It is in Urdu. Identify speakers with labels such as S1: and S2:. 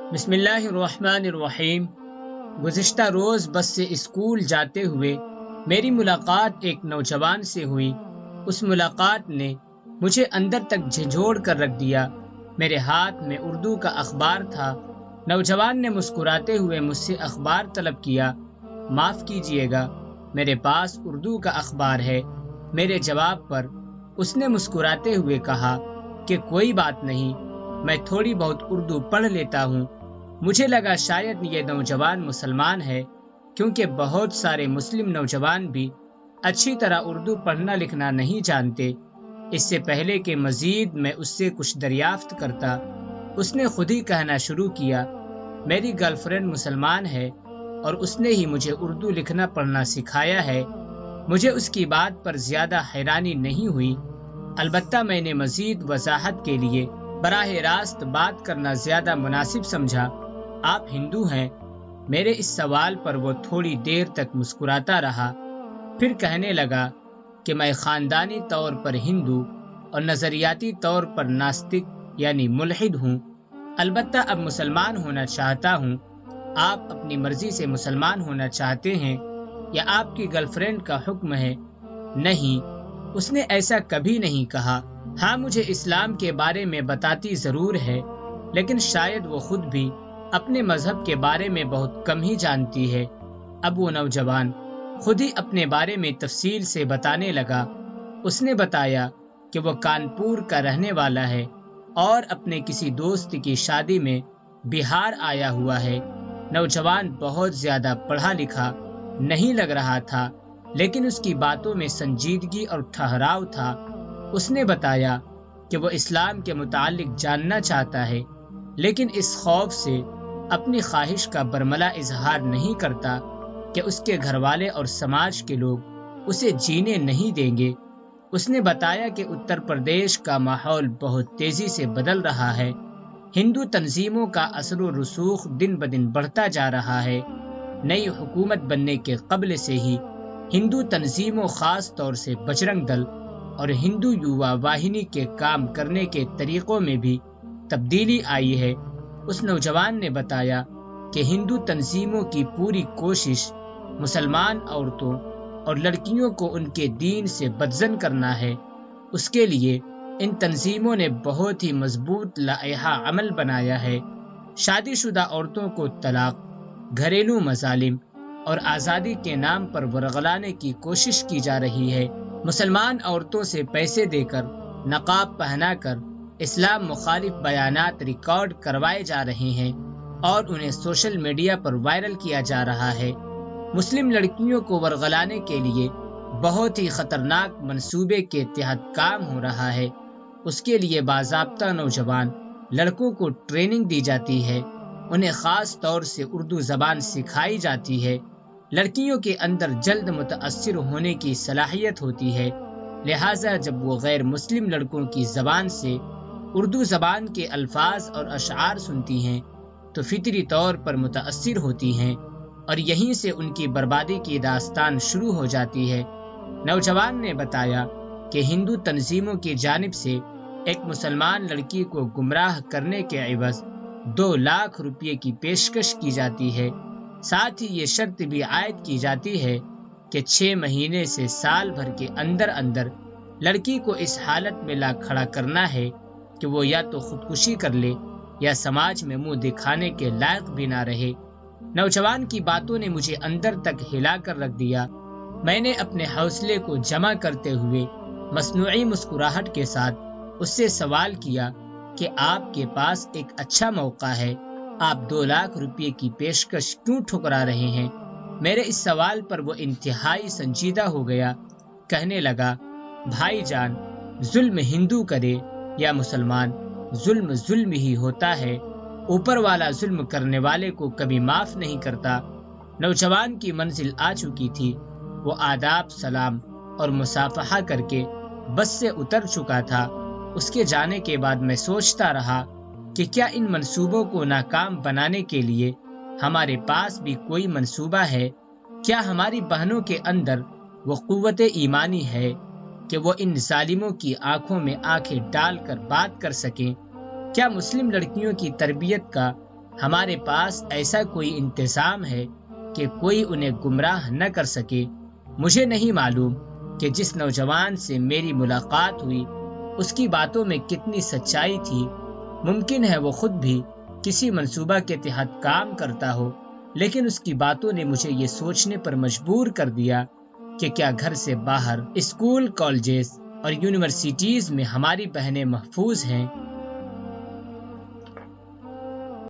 S1: بسم اللہ الرحمن الرحیم۔ گزشتہ روز بس سے اسکول جاتے ہوئے میری ملاقات ایک نوجوان سے ہوئی۔ اس ملاقات نے مجھے اندر تک جھنجھوڑ کر رکھ دیا۔ میرے ہاتھ میں اردو کا اخبار تھا۔ نوجوان نے مسکراتے ہوئے مجھ سے اخبار طلب کیا۔ معاف کیجیے گا، میرے پاس اردو کا اخبار ہے۔ میرے جواب پر اس نے مسکراتے ہوئے کہا کہ کوئی بات نہیں، میں تھوڑی بہت اردو پڑھ لیتا ہوں۔ مجھے لگا شاید یہ نوجوان مسلمان ہے، کیونکہ بہت سارے مسلم نوجوان بھی اچھی طرح اردو پڑھنا لکھنا نہیں جانتے۔ اس سے پہلے کہ مزید میں اس سے کچھ دریافت کرتا، اس نے خود ہی کہنا شروع کیا، میری گرل فرینڈ مسلمان ہے اور اس نے ہی مجھے اردو لکھنا پڑھنا سکھایا ہے۔ مجھے اس کی بات پر زیادہ حیرانی نہیں ہوئی، البتہ میں نے مزید وضاحت کے لیے براہ راست بات کرنا زیادہ مناسب سمجھا۔ آپ ہندو ہیں؟ میرے اس سوال پر وہ تھوڑی دیر تک مسکراتا رہا، پھر کہنے لگا کہ میں خاندانی طور پر ہندو اور نظریاتی طور پر ناستک یعنی ملحد ہوں، البتہ اب مسلمان ہونا چاہتا ہوں۔ آپ اپنی مرضی سے مسلمان ہونا چاہتے ہیں یا آپ کی گرل فرینڈ کا حکم ہے؟ نہیں، اس نے ایسا کبھی نہیں کہا۔ ہاں، مجھے اسلام کے بارے میں بتاتی ضرور ہے، لیکن شاید وہ خود بھی اپنے مذہب کے بارے میں بہت کم ہی جانتی ہے۔ اب وہ نوجوان خود ہی اپنے بارے میں تفصیل سے بتانے لگا۔ اس نے بتایا کہ وہ کانپور کا رہنے والا ہے اور اپنے کسی دوست کی شادی میں بہار آیا ہوا ہے۔ نوجوان بہت زیادہ پڑھا لکھا نہیں لگ رہا تھا، لیکن اس کی باتوں میں سنجیدگی اور ٹھہراؤ تھا۔ اس نے بتایا کہ وہ اسلام کے متعلق جاننا چاہتا ہے، لیکن اس خوف سے اپنی خواہش کا برملا اظہار نہیں کرتا کہ اس کے گھر والے اور سماج کے لوگ اسے جینے نہیں دیں گے۔ اس نے بتایا کہ اتر پردیش کا ماحول بہت تیزی سے بدل رہا ہے۔ ہندو تنظیموں کا اثر و رسوخ دن بدن بڑھتا جا رہا ہے۔ نئی حکومت بننے کے قبل سے ہی ہندو تنظیموں، خاص طور سے بجرنگ دل اور ہندو یووا واہنی کے کام کرنے کے طریقوں میں بھی تبدیلی آئی ہے۔ اس نوجوان نے بتایا کہ ہندو تنظیموں کی پوری کوشش مسلمان عورتوں اور لڑکیوں کو ان کے دین سے بدزن کرنا ہے۔ اس کے لیے ان تنظیموں نے بہت ہی مضبوط لائحہ عمل بنایا ہے۔ شادی شدہ عورتوں کو طلاق، گھریلو مظالم اور آزادی کے نام پر ورغلانے کی کوشش کی جا رہی ہے۔ مسلمان عورتوں سے پیسے دے کر، نقاب پہنا کر اسلام مخالف بیانات ریکارڈ کروائے جا رہے ہیں اور انہیں سوشل میڈیا پر وائرل کیا جا رہا ہے۔ مسلم لڑکیوں کو ورغلانے کے لیے بہت ہی خطرناک منصوبے کے تحت کام ہو رہا ہے۔ اس کے لیے باضابطہ نوجوان لڑکوں کو ٹریننگ دی جاتی ہے، انہیں خاص طور سے اردو زبان سکھائی جاتی ہے۔ لڑکیوں کے اندر جلد متاثر ہونے کی صلاحیت ہوتی ہے، لہٰذا جب وہ غیر مسلم لڑکوں کی زبان سے اردو زبان کے الفاظ اور اشعار سنتی ہیں تو فطری طور پر متاثر ہوتی ہیں، اور یہیں سے ان کی بربادی کی داستان شروع ہو جاتی ہے۔ نوجوان نے بتایا کہ ہندو تنظیموں کی جانب سے ایک مسلمان لڑکی کو گمراہ کرنے کے عوض 2 لاکھ روپے کی پیشکش کی جاتی ہے۔ ساتھ ہی یہ شرط بھی عائد کی جاتی ہے کہ 6 مہینے سے سال بھر کے اندر اندر لڑکی کو اس حالت میں لا کھڑا کرنا ہے کہ وہ یا تو خودکشی کر لے یا سماج میں منہ دکھانے کے لائق بھی نہ رہے۔ نوجوان کی باتوں نے مجھے اندر تک ہلا کر رکھ دیا۔ میں نے اپنے حوصلے کو جمع کرتے ہوئے مصنوعی مسکراہٹ کے ساتھ اس سے سوال کیا کہ آپ کے پاس ایک اچھا موقع ہے، آپ 2 لاکھ روپے کی پیشکش کیوں ٹھکرا رہے ہیں؟ میرے اس سوال پر وہ انتہائی سنجیدہ ہو گیا، کہنے لگا، بھائی جان، ظلم ہندو کرے یا مسلمان، ظلم ظلم ہی ہوتا ہے، اوپر والا ظلم کرنے والے کو کبھی معاف نہیں کرتا۔ نوجوان کی منزل آ چکی تھی، وہ آداب، سلام اور مصافحہ کر کے بس سے اتر چکا تھا۔ اس کے جانے کے بعد میں سوچتا رہا کہ کیا ان منصوبوں کو ناکام بنانے کے لیے ہمارے پاس بھی کوئی منصوبہ ہے؟ کیا ہماری بہنوں کے اندر وہ قوت ایمانی ہے کہ وہ ان ظالموں کی آنکھوں میں آنکھیں ڈال کر بات کر سکیں؟ کیا مسلم لڑکیوں کی تربیت کا ہمارے پاس ایسا کوئی انتظام ہے کہ کوئی انہیں گمراہ نہ کر سکے۔ مجھے نہیں معلوم کہ جس نوجوان سے میری ملاقات ہوئی اس کی باتوں میں کتنی سچائی تھی۔ ممکن ہے وہ خود بھی کسی منصوبہ کے تحت کام کرتا ہو، لیکن اس کی باتوں نے مجھے یہ سوچنے پر مجبور کر دیا کہ کیا گھر سے باہر اسکول، کالجز اور یونیورسٹیز میں ہماری بہنیں محفوظ ہیں۔